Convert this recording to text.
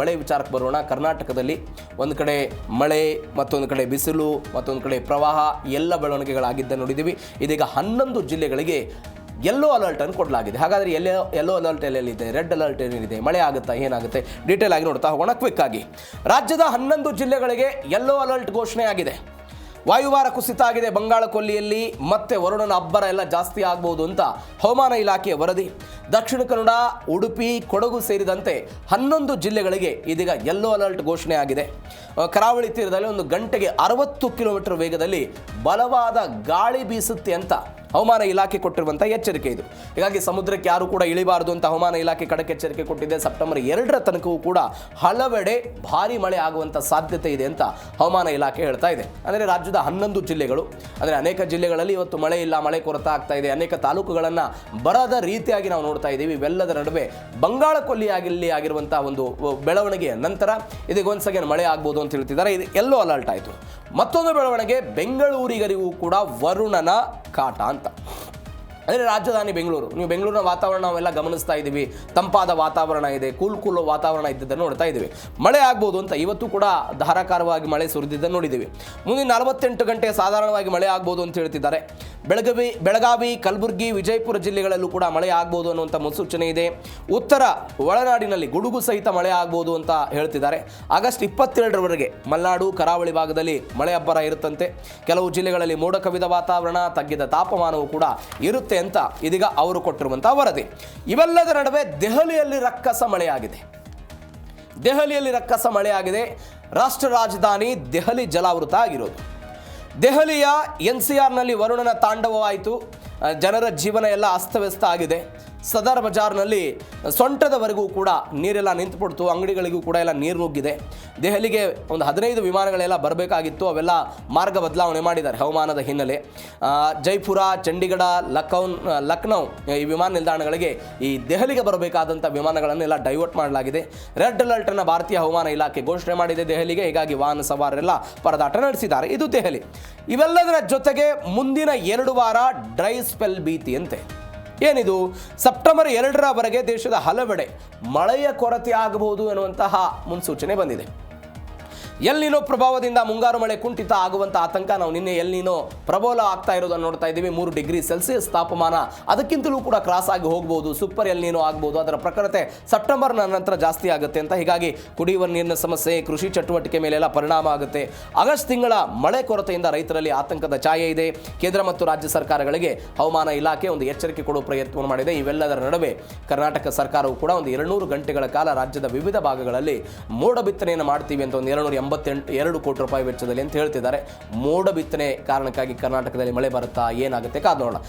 ಮಳೆ ವಿಚಾರಕ್ಕೆ ಬರೋಣ. ಕರ್ನಾಟಕದಲ್ಲಿ ಒಂದು ಕಡೆ ಮಳೆ, ಮತ್ತೊಂದು ಕಡೆ ಬಿಸಿಲು, ಮತ್ತೊಂದು ಕಡೆ ಪ್ರವಾಹ ಎಲ್ಲ ಬೆಳವಣಿಗೆಗಳಾಗಿದ್ದ ನೋಡಿದ್ದೀವಿ. ಇದೀಗ 11 ಜಿಲ್ಲೆಗಳಿಗೆ ಯೆಲ್ಲೋ ಅಲರ್ಟನ್ನು ಕೊಡಲಾಗಿದೆ. ಹಾಗಾದರೆ ಯೆಲ್ಲೋ ಅಲರ್ಟ್ ಎಲ್ಲೆಲ್ಲಿದೆ, ರೆಡ್ ಅಲರ್ಟ್ ಏನಿದೆ, ಮಳೆ ಆಗುತ್ತಾ, ಏನಾಗುತ್ತೆ, ಡೀಟೇಲ್ ಆಗಿ ನೋಡ್ತಾ ಹೋಗೋಣ ಕ್ವಿಕ್ ಆಗಿ. ರಾಜ್ಯದ 11 ಜಿಲ್ಲೆಗಳಿಗೆ ಯೆಲ್ಲೋ ಅಲರ್ಟ್ ಘೋಷಣೆ ಆಗಿದೆ. ವಾಯುಭಾರ ಕುಸಿತ ಆಗಿದೆ ಬಂಗಾಳ ಕೊಲ್ಲಿಯಲ್ಲಿ, ಮತ್ತೆ ವರುಣನ ಅಬ್ಬರ ಎಲ್ಲ ಜಾಸ್ತಿ ಆಗ್ಬೋದು ಅಂತ ಹವಾಮಾನ ಇಲಾಖೆಯ ವರದಿ. ದಕ್ಷಿಣ ಕನ್ನಡ, ಉಡುಪಿ, ಕೊಡಗು ಸೇರಿದಂತೆ 11 ಜಿಲ್ಲೆಗಳಿಗೆ ಇದೀಗ ಯೆಲ್ಲೋ ಅಲರ್ಟ್ ಘೋಷಣೆ ಆಗಿದೆ. ಕರಾವಳಿ ತೀರದಲ್ಲಿ 1 ಗಂಟೆಗೆ 60 ಕಿಲೋಮೀಟರ್ ವೇಗದಲ್ಲಿ ಬಲವಾದ ಗಾಳಿ ಬೀಸುತ್ತೆ ಅಂತ ಹವಾಮಾನ ಇಲಾಖೆ ಕೊಟ್ಟಿರುವಂಥ ಎಚ್ಚರಿಕೆ ಇದು. ಹೀಗಾಗಿ ಸಮುದ್ರಕ್ಕೆ ಯಾರು ಕೂಡ ಇಳಿಬಾರದು ಅಂತ ಹವಾಮಾನ ಇಲಾಖೆ ಖಡಕ್ ಎಚ್ಚರಿಕೆ ಕೊಟ್ಟಿದೆ. ಸೆಪ್ಟೆಂಬರ್ 2ರ ತನಕವೂ ಕೂಡ ಹಲವೆಡೆ ಭಾರಿ ಮಳೆ ಆಗುವಂಥ ಸಾಧ್ಯತೆ ಇದೆ ಅಂತ ಹವಾಮಾನ ಇಲಾಖೆ ಹೇಳ್ತಾ ಇದೆ. ಅಂದರೆ ರಾಜ್ಯದ 11 ಜಿಲ್ಲೆಗಳು, ಅಂದರೆ ಅನೇಕ ಜಿಲ್ಲೆಗಳಲ್ಲಿ ಇವತ್ತು ಮಳೆ ಇಲ್ಲ, ಮಳೆ ಕೊರತೆ ಆಗ್ತಾ ಇದೆ. ಅನೇಕ ತಾಲೂಕುಗಳನ್ನು ಬರದ ರೀತಿಯಾಗಿ ನಾವು ನೋಡ್ತಾ ಇದ್ದೀವಿ. ಇವೆಲ್ಲದರ ನಡುವೆ ಬಂಗಾಳ ಕೊಲ್ಲಿಯಲ್ಲಿ ಆಗಿರುವಂಥ ಒಂದು ಬೆಳವಣಿಗೆಯ ನಂತರ ಇದೀಗ ಒಂದು ಸೆಕೆಂಡ್ ಮಳೆ ಆಗ್ಬೋದು ಅಂತ ಹೇಳ್ತಿದ್ದಾರೆ. ಇದು ಯೆಲ್ಲೋ ಅಲರ್ಟ್ ಆಯಿತು. ಮತ್ತೊಂದು ಬೆಳವಣಿಗೆ, ಬೆಂಗಳೂರಿಗರಿಗೂ ಕೂಡ ವರುಣನ ಕಾಟ ಅಂತ. ಅಂದರೆ ರಾಜಧಾನಿ ಬೆಂಗಳೂರು, ನೀವು ಬೆಂಗಳೂರಿನ ವಾತಾವರಣ ನಾವೆಲ್ಲ ಗಮನಿಸ್ತಾ ಇದ್ದೀವಿ. ತಂಪಾದ ವಾತಾವರಣ ಇದೆ, ಕೂಲ್ ವಾತಾವರಣ ಇದ್ದದ್ದನ್ನು ನೋಡ್ತಾ ಇದ್ದೀವಿ. ಮಳೆ ಆಗ್ಬೋದು ಅಂತ ಇವತ್ತು ಕೂಡ ಧಾರಾಕಾರವಾಗಿ ಮಳೆ ಸುರಿದಿದ್ದನ್ನು ನೋಡಿದ್ದೀವಿ. ಮುಂದಿನ 48 ಗಂಟೆ ಸಾಧಾರಣವಾಗಿ ಮಳೆ ಆಗ್ಬೋದು ಅಂತ ಹೇಳ್ತಿದ್ದಾರೆ. ಬೆಳಗಾವಿ, ಕಲಬುರಗಿ, ವಿಜಯಪುರ ಜಿಲ್ಲೆಗಳಲ್ಲೂ ಕೂಡ ಮಳೆ ಆಗ್ಬೋದು ಅನ್ನುವಂಥ ಮುನ್ಸೂಚನೆ ಇದೆ. ಉತ್ತರ ಒಳನಾಡಿನಲ್ಲಿ ಗುಡುಗು ಸಹಿತ ಮಳೆ ಆಗ್ಬೋದು ಅಂತ ಹೇಳ್ತಿದ್ದಾರೆ. ಆಗಸ್ಟ್ 22ರವರೆಗೆ ಮಲೆನಾಡು, ಕರಾವಳಿ ಭಾಗದಲ್ಲಿ ಮಳೆ ಅಬ್ಬರ ಇರುತ್ತಂತೆ. ಕೆಲವು ಜಿಲ್ಲೆಗಳಲ್ಲಿ ಮೋಡ ಕವಿದ ವಾತಾವರಣ, ತಗ್ಗಿದ ತಾಪಮಾನವೂ ಕೂಡ ಇರುತ್ತೆ ಅಂತ ಇದೀಗ ಅವರು ಕೊಟ್ಟಿರುವಂತಹ ವರದಿ. ಇವೆಲ್ಲದರ ನಡುವೆ ದೆಹಲಿಯಲ್ಲಿ ರಕ್ಕಸ ಮಳೆಯಾಗಿದೆ. ರಾಷ್ಟ್ರ ರಾಜಧಾನಿ ದೆಹಲಿ ಜಲಾವೃತ ಆಗಿರೋದು. ದೆಹಲಿಯ NCRನಲ್ಲಿ ವರುಣನ ತಾಂಡವವಾಯಿತು. ಜನರ ಜೀವನ ಎಲ್ಲ ಅಸ್ತವ್ಯಸ್ತ ಆಗಿದೆ. ಸದರ್ ಬಜಾರ್ನಲ್ಲಿ ಸೊಂಟದವರೆಗೂ ಕೂಡ ನೀರೆಲ್ಲ ನಿಂತುಬಿಡ್ತು. ಅಂಗಡಿಗಳಿಗೂ ಕೂಡ ಎಲ್ಲ ನೀರು ನುಗ್ಗಿದೆ. ದೆಹಲಿಗೆ ಒಂದು 15 ವಿಮಾನಗಳೆಲ್ಲ ಬರಬೇಕಾಗಿತ್ತು. ಅವೆಲ್ಲ ಮಾರ್ಗ ಬದಲಾವಣೆ ಮಾಡಿದ್ದಾರೆ ಹವಾಮಾನದ ಹಿನ್ನೆಲೆ. ಜೈಪುರ, ಚಂಡೀಗಢ, ಲಕ್ನೌ ಈ ವಿಮಾನ ನಿಲ್ದಾಣಗಳಿಗೆ ಈ ದೆಹಲಿಗೆ ಬರಬೇಕಾದಂಥ ವಿಮಾನಗಳನ್ನೆಲ್ಲ ಡೈವರ್ಟ್ ಮಾಡಲಾಗಿದೆ. ರೆಡ್ ಅಲರ್ಟನ್ನು ಭಾರತೀಯ ಹವಾಮಾನ ಇಲಾಖೆ ಘೋಷಣೆ ಮಾಡಿದೆ ದೆಹಲಿಗೆ. ಹೀಗಾಗಿ ವಾಹನ ಸವಾರರೆಲ್ಲ ಪರದಾಟ ನಡೆಸಿದ್ದಾರೆ. ಇದು ದೆಹಲಿ. ಇವೆಲ್ಲದರ ಜೊತೆಗೆ ಮುಂದಿನ 2 ವಾರ ಡ್ರೈ ಸ್ಪೆಲ್ ಭೀತಿಯಂತೆ. ಏನಿದು? ಸೆಪ್ಟೆಂಬರ್ 2ರವರೆಗೆ ದೇಶದ ಹಲವೆಡೆ ಮಳೆಯ ಕೊರತೆ ಆಗಬಹುದು ಎನ್ನುವಂತಹ ಮುನ್ಸೂಚನೆ ಬಂದಿದೆ. ಎಲ್ ನಿನೋ ಪ್ರಭಾವದಿಂದ ಮುಂಗಾರು ಮಳೆ ಕುಂಠಿತ ಆಗುವಂಥ ಆತಂಕ. ನಾವು ನಿನ್ನೆ ಎಲ್ ನಿನೋ ಪ್ರಬಲ ಆಗ್ತಾ ಇರೋದನ್ನು ನೋಡ್ತಾ ಇದ್ದೀವಿ. 3 ಡಿಗ್ರಿ ಸೆಲ್ಸಿಯಸ್ ತಾಪಮಾನ ಅದಕ್ಕಿಂತಲೂ ಕೂಡ ಕ್ರಾಸ್ ಆಗಿ ಹೋಗ್ಬೋದು. ಸೂಪರ್ ಎಲ್ ನಿನೋ ಆಗ್ಬೋದು. ಅದರ ಪ್ರಖರತೆ ಸೆಪ್ಟೆಂಬರ್ನ ನಂತರ ಜಾಸ್ತಿ ಆಗುತ್ತೆ ಅಂತ. ಹೀಗಾಗಿ ಕುಡಿಯುವ ನೀರಿನ ಸಮಸ್ಯೆ, ಕೃಷಿ ಚಟುವಟಿಕೆ ಮೇಲೆಲ್ಲ ಪರಿಣಾಮ ಆಗುತ್ತೆ. ಆಗಸ್ಟ್ ತಿಂಗಳ ಮಳೆ ಕೊರತೆಯಿಂದ ರೈತರಲ್ಲಿ ಆತಂಕದ ಛಾಯೆ ಇದೆ. ಕೇಂದ್ರ ಮತ್ತು ರಾಜ್ಯ ಸರ್ಕಾರಗಳಿಗೆ ಹವಾಮಾನ ಇಲಾಖೆ ಒಂದು ಎಚ್ಚರಿಕೆ ಕೊಡುವ ಪ್ರಯತ್ನವನ್ನು ಮಾಡಿದೆ. ಇವೆಲ್ಲದರ ನಡುವೆ ಕರ್ನಾಟಕ ಸರ್ಕಾರವು ಕೂಡ ಒಂದು 200 ಗಂಟೆಗಳ ಕಾಲ ರಾಜ್ಯದ ವಿವಿಧ ಭಾಗಗಳಲ್ಲಿ ಮೋಡ ಬಿತ್ತನೆಯನ್ನು ಮಾಡ್ತೀವಿ ಅಂತ ಒಂದು 282 ಕೋಟಿ ರೂಪಾಯಿ ವೆಚ್ಚದಲ್ಲಿ ಅಂತ ಹೇಳ್ತಿದ್ದಾರೆ. ಮೋಡ ಬಿತ್ತನೆ ಕಾರಣಕ್ಕಾಗಿ ಕರ್ನಾಟಕದಲ್ಲಿ ಮಳೆ ಬರುತ್ತಾ, ಏನಾಗುತ್ತೆ ಕಾದು ನೋಡೋಣ.